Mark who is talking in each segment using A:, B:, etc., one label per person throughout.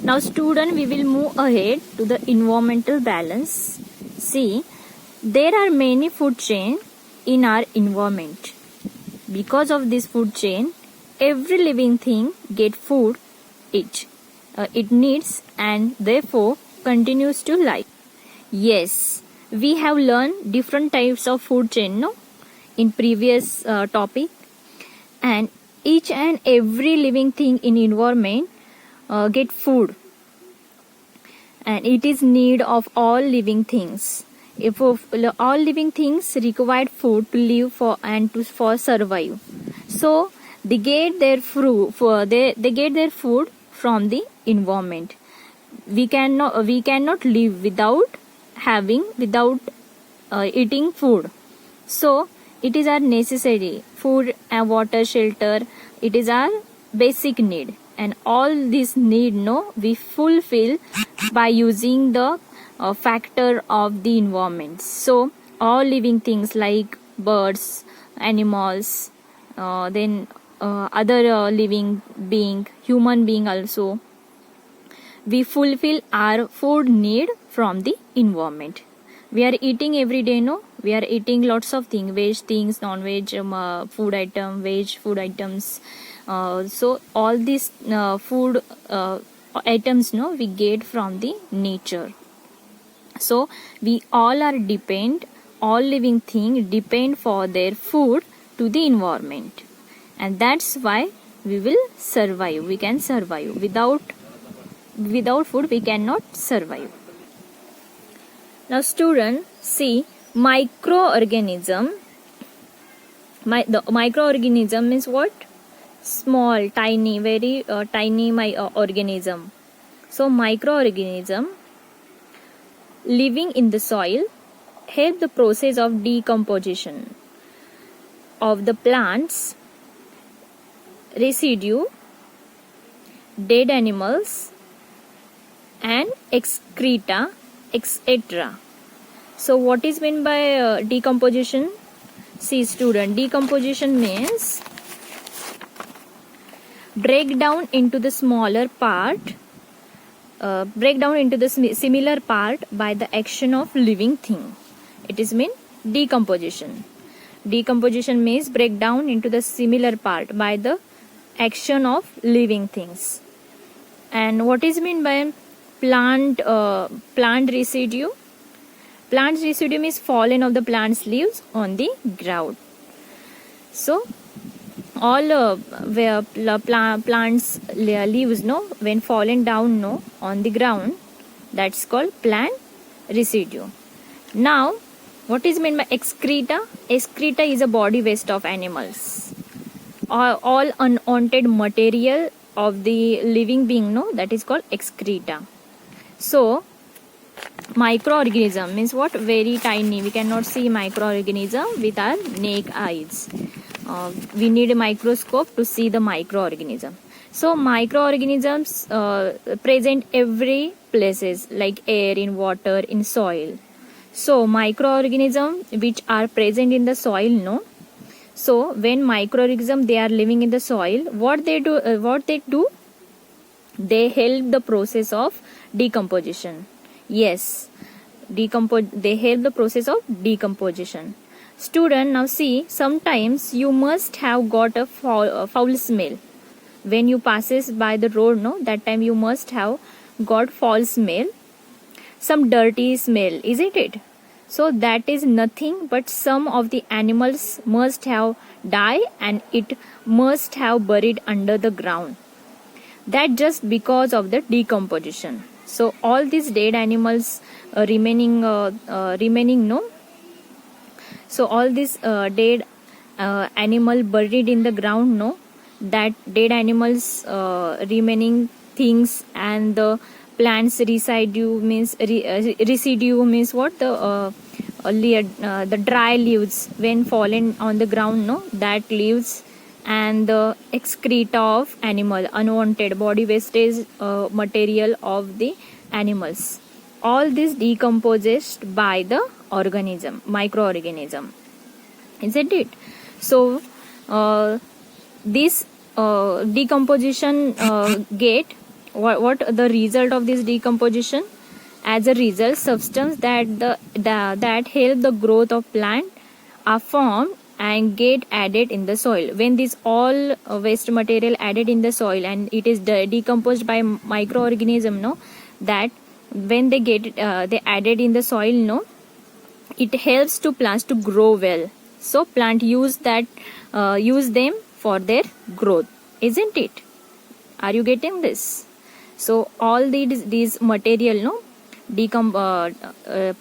A: Now student, we will move ahead to the environmental balance. See, there are many food chain in our environment. Because of this food chain, every living thing get food it needs and therefore continues to live. Yes, we have learned different types of food chain, no, in previous topic, and each and every living thing in environment get food, and it is need of all living things. If all living things required food to live for survive, so they get their they get their food from the environment. We cannot live without eating food. So it is our necessary food and water, shelter. It is our basic need, and all this need we fulfill by using the factor of the environment. So all living things like birds, animals, then other living being, human being also, we fulfill our food need from the environment. We are eating every day, no? We are eating lots of things, veg things, non-veg food item, veg food items. So all these food items, we get from the nature. So we all living things depend for their food to the environment, and that's why we will survive. We can survive without food. We cannot survive. Now student, see, microorganism. The microorganism is what? Small, tiny, very tiny organism. So microorganism living in the soil help the process of decomposition of the plants, residue, dead animals, and excreta, etc. So what is meant by decomposition? See student, decomposition means break down into the similar part by the action of living thing. It is mean decomposition. Decomposition means break down into the similar part by the action of living things. And what is mean by plant residue? Plant residue means fallen of the plant's leaves on the ground. So all where plants leaves when fallen down on the ground, that's called plant residue. Now what is meant by excreta? Excreta is a body waste of animals, all unwanted material of the living being, that is called excreta. So microorganism means what? Very tiny. We cannot see microorganism with our naked eyes. We need a microscope to see the microorganism. So microorganisms present every places, like air, in water, in soil. So microorganisms which are present in the soil, so when microorganisms they are living in the soil, what they do? They help the process of decomposition. Yes, they help the process of decomposition. Student, now see, sometimes you must have got a foul smell when you passes by the road, that time you must have got foul smell, some dirty smell, isn't it? So that is nothing but some of the animals must have died and it must have buried under the ground. That just because of the decomposition. So all these dead animals remaining, so all these dead animal buried in the ground, that dead animals remaining things, and the plants residue means what? The dry leaves when fallen on the ground, that leaves, and the excreta of animal, unwanted body wastage material of the animals. All this decomposes by the microorganism, isn't it? So this decomposition get what the result of this decomposition? As a result, substance that help the growth of plant are formed and get added in the soil. When this all waste material added in the soil and it is decomposed by microorganism, no, that when they get they added in the soil, no, it helps to plants to grow well. So plant use them for their growth, isn't it? Are you getting this? So all these material, no,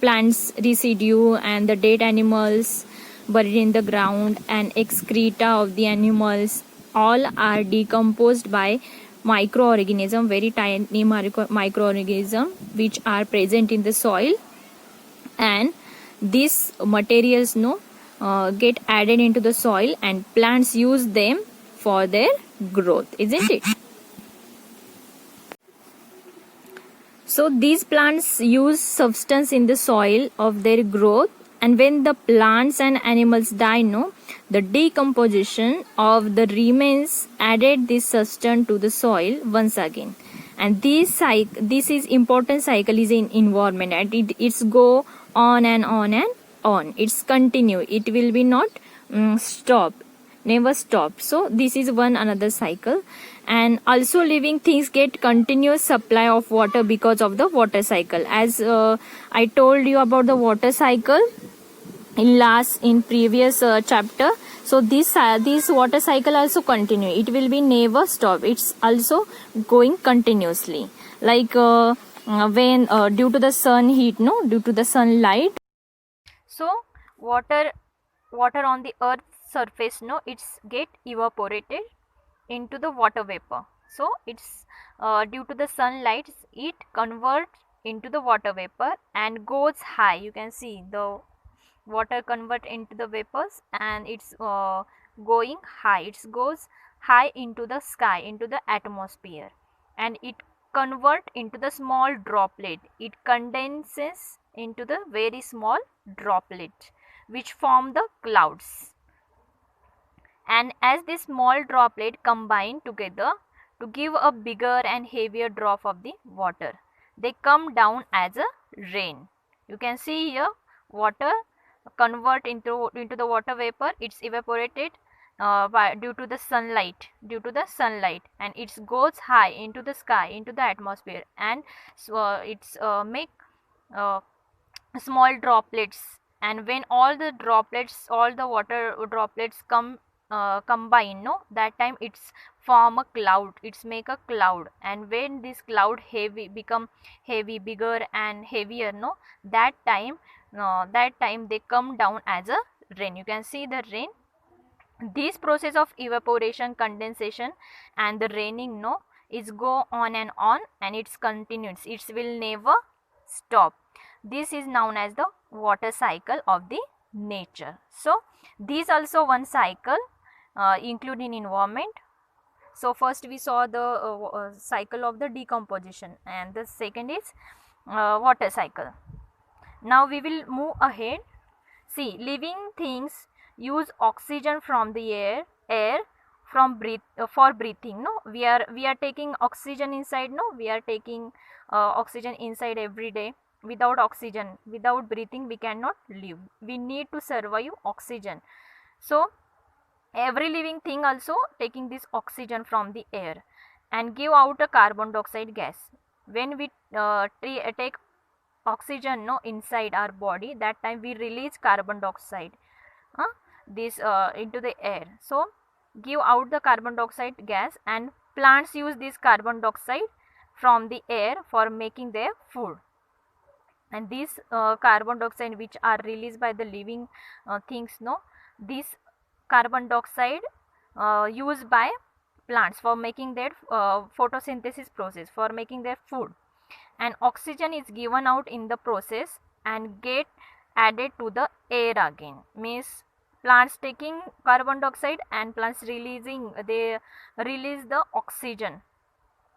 A: plants residue and the dead animals buried in the ground and excreta of the animals, all are decomposed by microorganism, very tiny microorganism which are present in the soil, and these materials, no, get added into the soil and plants use them for their growth, isn't it? So these plants use substance in the soil of their growth, and when the plants and animals die, no, the decomposition of the remains added this substance to the soil once again. And this is important cycle is in environment, and it's go on and on and on. It's continue. It will be not stop, never stop. So this is one another cycle. And also living things get continuous supply of water because of the water cycle. As I told you about the water cycle in previous chapter. So this water cycle also continue. It will be never stop. It's also going continuously. Like when due to the sun heat, no, due to the sunlight. So water on the earth's surface, no, it's get evaporated into the water vapor. So it's due to the sunlight, it converts into the water vapor and goes high. You can see the water convert into the vapors and it's going high. It goes high into the sky, into the atmosphere, and it convert into the small droplet. It condenses into the very small droplet which form the clouds. And as this small droplet combine together to give a bigger and heavier drop of the water, they come down as a rain. You can see here water convert into the water vapor. It's evaporated due to the sunlight, and it goes high into the sky, into the atmosphere, and so it's make small droplets. And when all the water droplets combine, no, that time it's form a cloud. It's make a cloud, and when this cloud become heavy, bigger and heavier, no, that time they come down as a rain. You can see the rain. This process of evaporation, condensation and the raining, no, is go on, and it's continuous. It will never stop. This is known as the water cycle of the nature. So this also one cycle included in environment. So first we saw the cycle of the decomposition, and the second is water cycle. Now we will move ahead. See, living things use oxygen from the air from for breathing. No, we are taking oxygen inside. No, we are taking oxygen inside every day. Without oxygen, without breathing, we cannot live. We need to survive oxygen. So every living thing also taking this oxygen from the air and give out a carbon dioxide gas. When we take oxygen, no, inside our body, that time we release carbon dioxide into the air. So give out the carbon dioxide gas, and plants use this carbon dioxide from the air for making their food. And these carbon dioxide which are released by the living things, no, this carbon dioxide used by plants for making their photosynthesis process, for making their food. And oxygen is given out in the process and get added to the air again. Means plants taking carbon dioxide and plants they release the oxygen,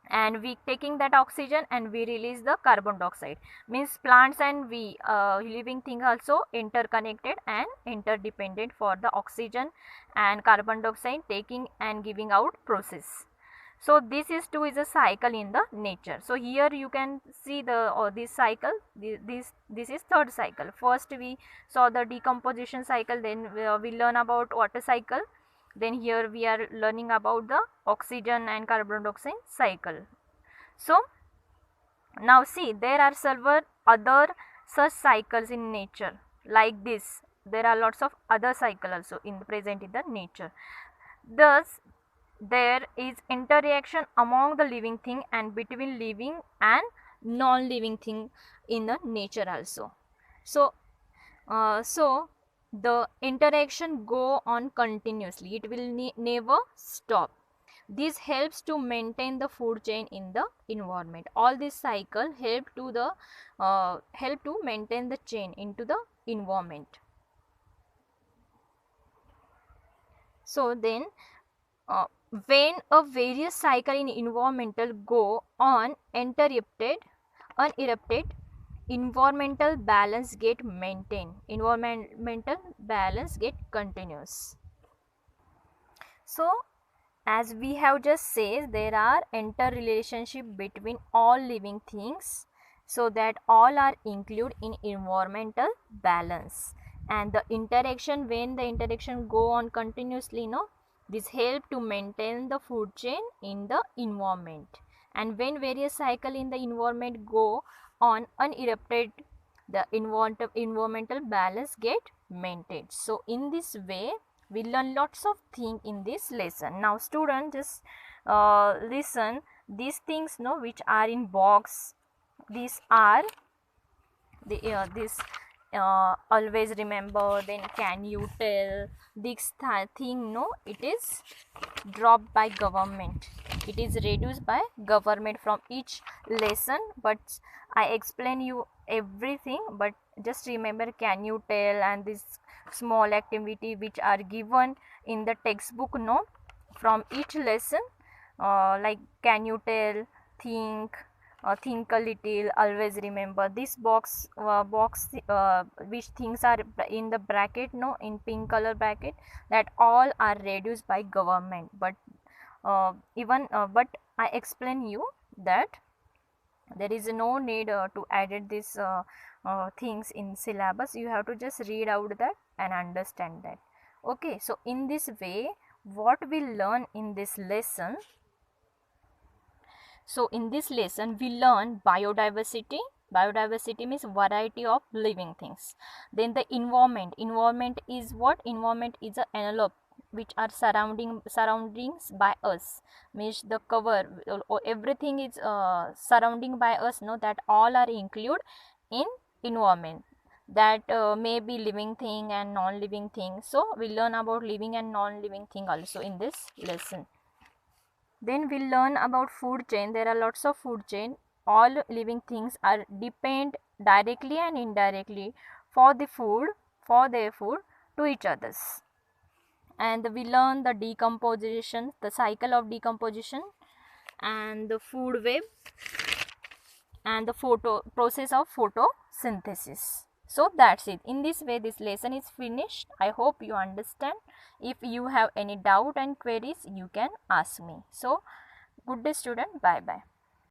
A: and we taking that oxygen and we release the carbon dioxide. Means plants and we living thing also interconnected and interdependent for the oxygen and carbon dioxide taking and giving out process. So this is too is a cycle in the nature. So here you can see the this cycle. This is third cycle. First we saw the decomposition cycle, then we learn about water cycle, then here we are learning about the oxygen and carbon dioxide cycle. So now see, there are several other such cycles in nature like this. There are lots of other cycle also present in the nature. Thus there is interaction among the living thing and between living and non-living thing in the nature also. So the interaction go on continuously, it will never stop. This helps to maintain the food chain in the environment. All this cycle help to maintain the chain into the environment. So then when a various cycle in environmental go on uninterrupted, environmental balance get maintained, environmental balance get continuous. So as we have just said, there are interrelationship between all living things, so that all are included in environmental balance. And the interaction, when the interaction go on continuously, this help to maintain the food chain in the environment. And when various cycle in the environment go on uninterrupted, the environmental balance get maintained. So in this way we learn lots of things in this lesson. Now students, just listen these things which are in box. These are the this always remember, then can you tell, this thing it is dropped by government, it is reduced by government from each lesson, but I explain you everything. But just remember can you tell and this small activity which are given in the textbook from each lesson, like can you tell, think, think a little. Always remember this box which things are in the bracket in pink color bracket, that all are reduced by government. But but I explain you that there is no need to add this things in syllabus. You have to just read out that and understand that. Okay, so in this way what we learn in this lesson, so in this lesson we learn biodiversity. Biodiversity means variety of living things. Then the environment is what? Environment is an envelope which are surroundings by us, means the cover or everything is surrounding by us, that all are included in environment. That may be living thing and non-living thing. So we learn about living and non-living thing also in this lesson. Then we learn about food chain. There are lots of food chain. All living things are depend directly and indirectly for their food to each others. And we learn the decomposition, the cycle of decomposition, and the food web, and the process of photosynthesis. So that's it. In this way this lesson is finished. I hope you understand. If you have any doubt and queries, you can ask me. So good day student. Bye bye.